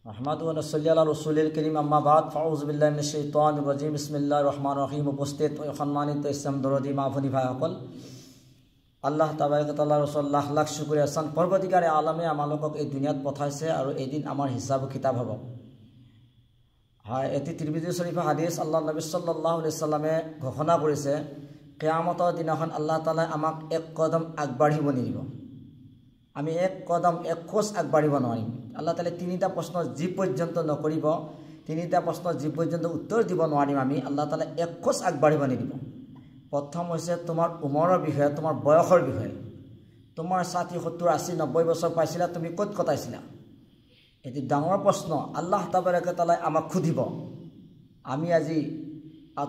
আহমাদু ওয়া সাল্লি আলা রাসূলিল কারীম আম্মা বাদ ফাউযু বিল্লাহি মিনাশ শাইতানির রাজীম বিসমিল্লাহির রহমানির রহিম উপস্থিত ও সম্মানিত ইসলাম দরদি মা ভনী ভাই সকল আল্লাহ তাবারক তাআলা রাসূল লাখ লাখ শুকরিয়া আসান পরবর্তীকালে আলমে আমালোকক এই দুনিয়াত পঠাইছে আৰু এদিন আমাৰ হিসাব কিতাব হ'ব হয় এটি তিৰমিজি শৰীফ হাদিস আল্লাহ নবী সাল্লাল্লাহু আলাইহি সাল্লামে ঘোষণা কৰিছে কিয়ামতৰ দিনাখন আল্লাহ তাআলা আমাক এক কদম আগবাঢ়িব নিদিব আমি এক কদম এক খোজ আগবাঢ়িব নোৱাৰিম আল্লাহ তাআলা তিনিটা প্ৰশ্ন যি পৰ্যন্ত নকৰিব তিনিটা প্ৰশ্ন যি পৰ্যন্ত উত্তৰ দিব নোৱাৰিম আমি আল্লাহ তাআলা এক খোজ আগবাঢ়িব নিদিব প্ৰথম হৈছে তোমাৰ উমৰৰ বিষয়ে তোমাৰ বয়সৰ বিষয়ে তোমাৰ 60 70 80 90 বছৰ পাইছিলা তুমি ক'ত কটাইছিলা এটি ডাঙৰ প্ৰশ্ন আল্লাহ তাবাৰক তাআলা আমাক খুদিব আমি আজি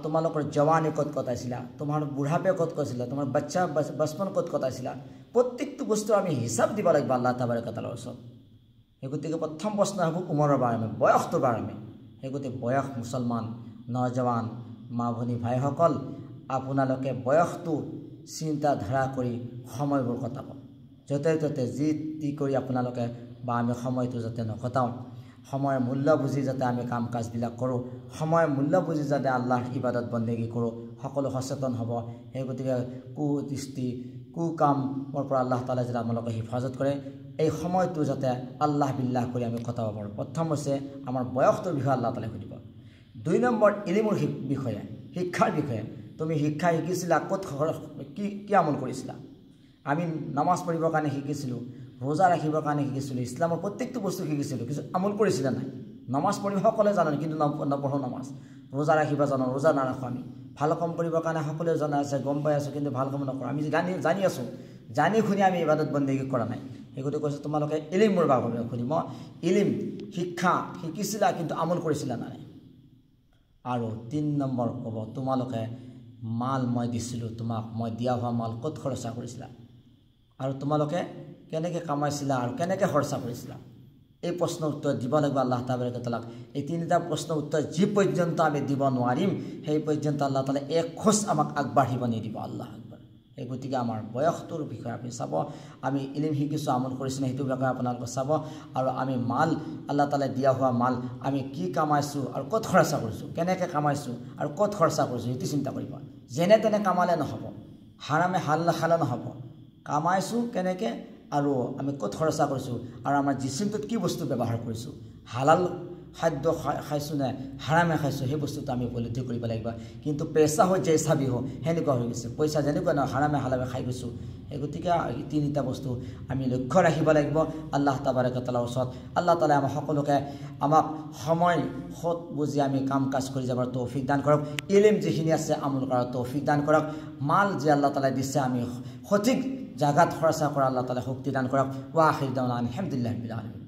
তোমালোকৰ জৱানী ক'ত কটাইছিলা তোমাৰ বুঢ়াপে ক'ত কটাইছিলা তোমাৰ বাচ্চা বচপন ক'ত কটাইছিলা প্ৰত্যেকটো বস্তু আমি হিসাব দিব লাগিব আল্লাহ তাবাৰক তাআলাৰ ওচৰত হেগতিকে প্ৰথম প্ৰশ্ন হ'ব উমৰৰ বাৰে বয়সটোৰ বাৰে হেগতি বয়স মুছলমান নজৱান মা ভনী ভাইসকল আপোনালোকে বয়সটো চিন্তা ধাৰা কৰি সময়বোৰ কটাব যতে ততে যি তি কৰি আপোনালোকে বা আমি সময়টো যাতে নকটাও সময়ৰ মূল্য বুজি যাতে আমি কাম কাজবিলাক কৰোঁ সময়ৰ মূল্য বুজি যাতে আল্লাহৰ ইবাদত বন্দেগী কৰোঁ সকলো সচেতন হ'ব সেই গতিকে কুদৃষ্টি কুকামৰ পৰা আল্লাহ তাআলা যাতে আমালোকক হিফাজত কৰে এই সময়টো যাতে আল্লাহ বিল্লাহ কৰি আমি কটাব পাৰোঁ প্ৰথম হৈছে আমাৰ বয়সটোৰ বিষয়ে আল্লাহ তাআলাই সুধিব 2 নম্বৰ ইলমৰ বিষয়ে শিক্ষাৰ বিষয়ে তুমি শিক্ষা শিকিছিলা ক'ত কি আমল কৰিছিলা আমি নামাজ পঢ়িবৰ কাৰণে শিকিছিলোঁ रोजा राखिবৰ কাৰণে শিকিছিলোঁ ইছলামৰ প্ৰত্যেকটো বস্তু শিকিছিলোঁ কিছু আমল কৰিছিলা নাই নামাজ পঢ়িব সকলে জানে কিন্তু নপঢ়ো নামাজ रोजा ৰাখিবা জানো रोजा নাৰাখো আমি ভাল কাম কৰিবৰ কাৰণে সকলে জানা আছে গম পাই আছো কিন্তু ভাল কাম নকৰো আমি জানি আছো জানি শুনি আমি ইবাদত বন্দেগী কৰা নাই হেগতে কৈছে তোমালোকে ইলমৰ বাবে খুলিম ইলম শিক্ষা শিকিছিলা কিন্তু আমল কৰিছিলা নাই আৰু 3 নম্বৰ ক'ব তোমালোকে মাল মই দিছিলো তোমাক মই দিয়া হোৱা মাল ক'ত খৰচা কৰিছিলা আৰু তোমালোকে কেনেকৈ কামাইছিলা আৰু কেনেকৈ খৰচা কৰিছিলা এই প্ৰশ্নৰ উত্তৰ দিব লাগিব আল্লাহ তাবাৰক তাআলাক এই তিনিটা প্ৰশ্নৰ উত্তৰ যি পৰ্যন্ত আমি দিব নোৱাৰিম সেই পৰ্যন্ত আল্লাহ তাআলা এক খোজ আমাক আগবাঢ়িব নিদিব আল্লাহ আকবাৰ এই গতিকে আমাৰ বয়সটোৰ বিষয়ে আপুনি চাব আমি ইলম শিকিছোঁ আমল কৰিছোঁ সেইটো বিষয়ে আপোনালোকে চাব আৰু আমি মাল আল্লাহ তাআলা দিয়া হোৱা মাল আমি কি কামাইছোঁ আৰু ক'ত খৰচা কৰিছোঁ কেনেকৈ কামাইছোঁ আৰু ক'ত খৰচা কৰিছোঁ সেইটো চিন্তা কৰিব যেনে তেনে কামালে নহ'ব হাৰামে হালালে নহ'ব কামাইছোঁ কেনেকৈ আৰু আমি ক'ত খৰচা কৰিছোঁ আৰু আমাৰ জিসিমটোত কি বস্তু ব্যৱহাৰ কৰিছোঁ হালাল খাদ্য খাইছোঁ নে হাৰামে খাইছোঁ সেই বস্তুটো আমি উপলব্ধি কৰিব লাগিব কিন্তু পেচা হৈ জেইচা বি হৈ সেনেকুৱা হৈ গৈছে পইচা যেনেকুৱা নহয় হাৰামে হালালে খাই গৈছোঁ এই গতিকে এই তিনিটা বস্তু আমি লক্ষ্য ৰাখিব লাগিব আল্লাহ তাবাৰক তাআলাৰ ওচৰত আল্লাহ তাআলা আমাক সকলোকে আমাক সময় সৎ বুজি আমি কাম কাজ কৰি যাবৰ তৌফিক দান কৰক ইলম যিখিনি আছে আমল কৰাৰ তৌফিক দান কৰক মাল যে আল্লাহ তাআলাই দিছে আমি সঠিক জাগাত খৰচা কৰা আল্লাহ তাআলা শক্তি দান কৰক ওয়া আখিৰ দাওয়ানা আলহামদুলিল্লাহি ৰাব্বিল আলামিন।